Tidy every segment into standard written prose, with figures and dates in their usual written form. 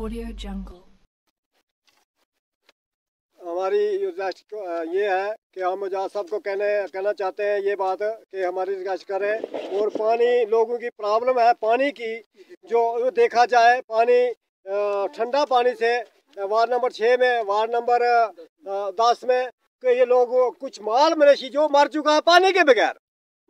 Audio Jungle. हमारी ये है कि हम जहाँ सबको कहना चाहते हैं ये बात कि हमारी रिक्वेस्ट करें। और पानी लोगों की प्रॉब्लम है पानी की, जो देखा जाए पानी ठंडा पानी से वार्ड नंबर 6 में, वार्ड नंबर 10 में कि ये लोग कुछ माल मवेशी जो मर चुका है पानी के बगैर,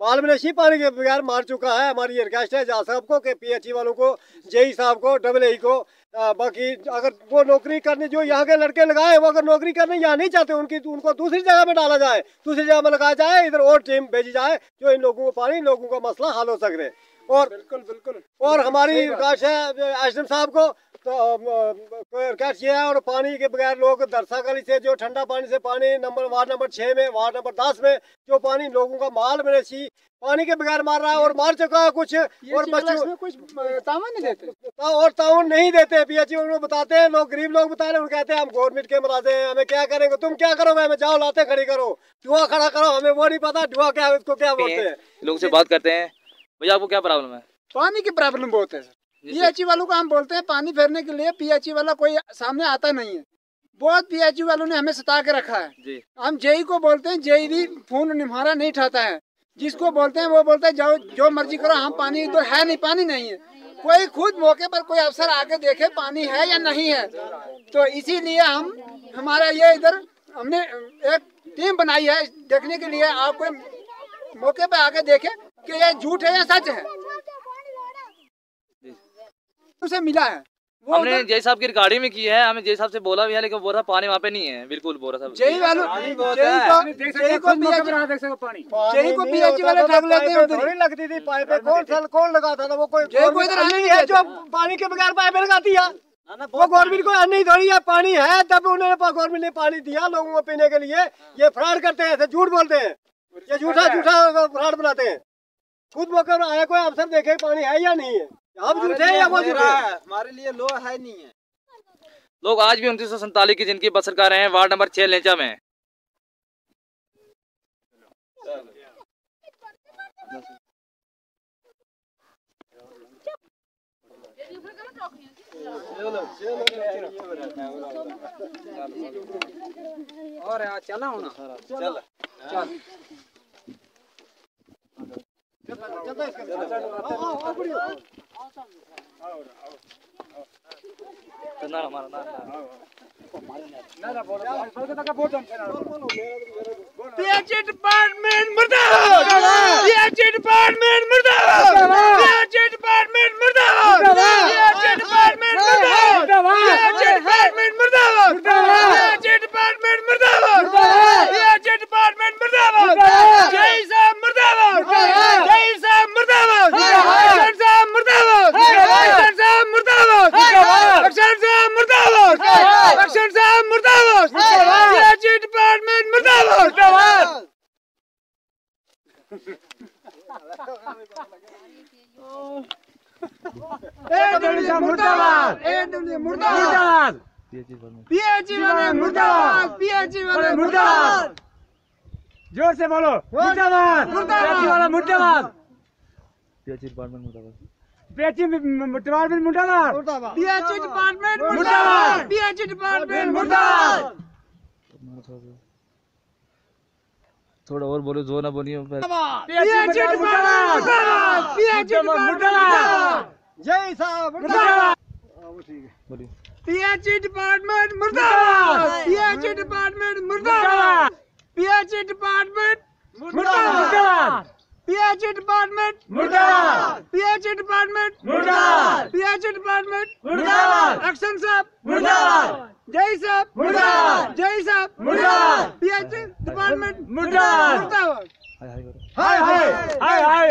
माल मवेशी पानी के बगैर मार चुका है। हमारी ये रिक्वेस्ट है जहाँ साहब को कि PHE वालों को, JE साहब को, AA को, बाकी अगर वो नौकरी करनी जो यहाँ के लड़के लगाए वो अगर नौकरी करनी यहाँ नहीं चाहते उनको दूसरी जगह में डाला जाए, दूसरी जगह में लगाया जाए, इधर और टीम भेजी जाए जो इन लोगों को पानी, इन लोगों का मसला हल हो सके। और बिल्कुल और हमारी रिक्वेस्ट है SDM साहब को, तो रिक्वेस्ट ये है और पानी के बगैर लोग दरसा गली से जो ठंडा पानी से पानी वार्ड नंबर 6 में, वार्ड नंबर 10 में जो पानी लोगों का माल मवेशी पानी के बगैर मार रहा है और मार चुका है कुछ, और बच्चों में कुछ तावन नहीं देते और तावन नहीं देते। PHE उनको बताते हैं, लोग गरीब लोग बता रहे हैं, कहते हैं हम गवर्नमेंट के मुलाजे हैं, हमें क्या करेंगे, तुम क्या करोगे, हमें जाओ लाते खड़ी करो, धुआं खड़ा करो, हमें वो नहीं पता धुआं क्या है, उसको क्या बोलते हैं। लोग से बात करते हैं, भैया आपको क्या प्रॉब्लम है? पानी की प्रॉब्लम बहुत है सर। PHE वालों को हम बोलते हैं पानी फेरने के लिए, PHE वाला कोई सामने आता नहीं है। बहुत PHE वालों ने हमें सता के रखा है जी। हम JE को बोलते हैं, JE भी फोन हमारा नहीं उठाता है, जिसको बोलते हैं वो बोलते हैं जाओ जो मर्जी करो, हम पानी तो है नहीं, पानी नहीं है। कोई खुद मौके पर कोई अफसर आके देखे पानी है या नहीं है, तो इसीलिए हमारा ये इधर हमने एक टीम बनाई है देखने के लिए, आप कोई मौके पर आके देखे कि ये झूठ है या सच है। उसे मिला है हमने JE साहब की रिकॉर्डिंग में की है, हमें JE साहब से बोला भी है, लेकिन बोल रहा पानी वहाँ पे नहीं है, बिल्कुल बोल रहा था। JE वालों JE को PHE वाले ठग लेते हैं, थोड़ी लगती थी पाइप, कौन लगाता था वो, कोई नहीं है जो पानी के बगैर पाइप लगाती है, वो गवर्नमेंट को नहीं थोड़ी है। पानी है तब उन्होंने गवर्नमेंट ने पानी दिया लोगों को पीने के लिए। ये फ्रॉड करते हैं, ऐसे झूठ बोलते हैं, ये झूठा फ्रॉड बनाते हैं। खुद मौके पर आया कोई अफसर देखे पानी है या नहीं है, हम झूठे या वो झूठे, हमारे लिए लो है नहीं है। लोग आज भी 2947 की जिनकी बस सरकार है वार्ड नंबर 6 लेंचा में। और यार चला होना चल PHE डिपार्टमेंट मुर्दाबाद, PHE डिपार्टमेंट मुर्दाबाद, PHE डिपार्टमेंट मुर्दाबाद, PHE डिपार्टमेंट मुर्दाबाद, PHE डिपार्टमेंट मुर्दाबाद, PHE डिपार्टमेंट मुर्दाबाद, PHE डिपार्टमेंट मुर्दाबाद, JE साहब मुर्दाबाद, JE साहब मुर्दाबाद, अक्षर साहब मुर्दाबाद, अक्षर साहब मुर्दाबाद, अक्षर साहब मुर्दाबाद, अक्षर साहब मुर्दाबाद, PHE डिपार्टमेंट मुर्दाबाद। मुर्दाबाद, मुर्दाबाद, PHE वाले मुर्दाबाद, PHE वाले मुर्दाबाद, जोर से बोलो मुर्दाबाद, PHE वाला मुर्दाबाद, PHE डिपार्टमेंट मुर्दाबाद, PHE डिपार्टमेंट मुर्दाबाद, PHE डिपार्टमेंट मुर्दाबाद, PHE डिपार्टमेंट मुर्दाबाद। थोड़ा और बोलो, जोर ना बोलिए। PHE डिपार्टमेंट मुर्दाबाद, PHE मुर्दाबाद, JE साहब मुर्दाबाद, बोलिए। PHE डिपार्टमेंट मुर्दाबाद, PHE डिपार्टमेंट मुर्दाबाद, PHE डिपार्टमेंट मुर्दाबाद, PHE डिपार्टमेंट मुर्दाबाद, PHE डिपार्टमेंट मुर्दाबाद, PHE डिपार्टमेंट मुर्दाबाद, एक्शन साहब मुर्दाबाद, JE साहब मुर्दाबाद, JE साहब मुर्दाबाद, PHE डिपार्टमेंट मुर्दाबाद। हाय हाय हाय हाय।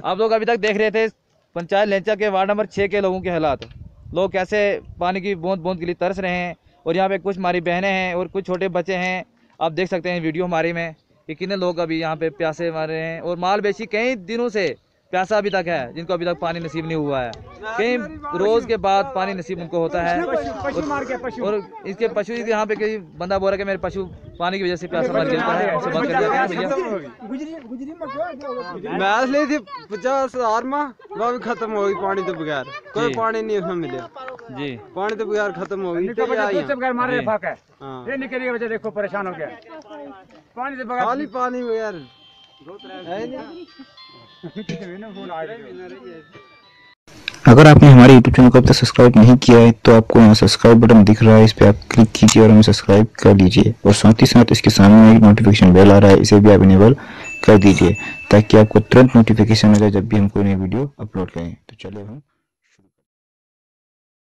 आप लोग अभी तक देख रहे थे पंचायत लेंचा के वार्ड नंबर 6 के लोगों के हालात, लोग कैसे पानी की बूंद बूंद के लिए तरस रहे हैं। और यहाँ पे कुछ हमारी बहनें हैं और कुछ छोटे बच्चे हैं, आप देख सकते हैं वीडियो हमारे में कि कितने लोग अभी यहाँ पे प्यासे मर रहे हैं। और माल बेची कई दिनों से प्यासा अभी तक है, जिनको अभी तक पानी नसीब नहीं हुआ है। कई रोज के बाद पानी नसीब उनको होता है। और इसके पशु यहाँ पे कई बंदा बोल रहा है कि मेरे पशु पानी की वजह से प्यासा मर जाता है। उससे बात मैच ली थी 50,000 में, वो भी खत्म हो गई पानी तो बगैर, कोई पानी नहीं उसमें मिले। जी पानी तो बगैर खत्म हो गई मारे जी। फाक है हाँ। ये निकली वजह देखो परेशान हो गया पानी से बगैर खाली पानी बगैर है नहीं। अगर आपने हमारे YouTube चैनल को अब तक सब्सक्राइब नहीं किया है तो आपको यहाँ सब्सक्राइब बटन दिख रहा है, इस पर आप क्लिक कीजिए और हमें सब्सक्राइब कर लीजिए। और साथ ही साथ इसके सामने एक नोटिफिकेशन बेल आ रहा है, इसे भी आप इनेबल कर दीजिए ताकि आपको तुरंत नोटिफिकेशन मिले जब भी हम कोई नई वीडियो अपलोड करें। तो चलिए हम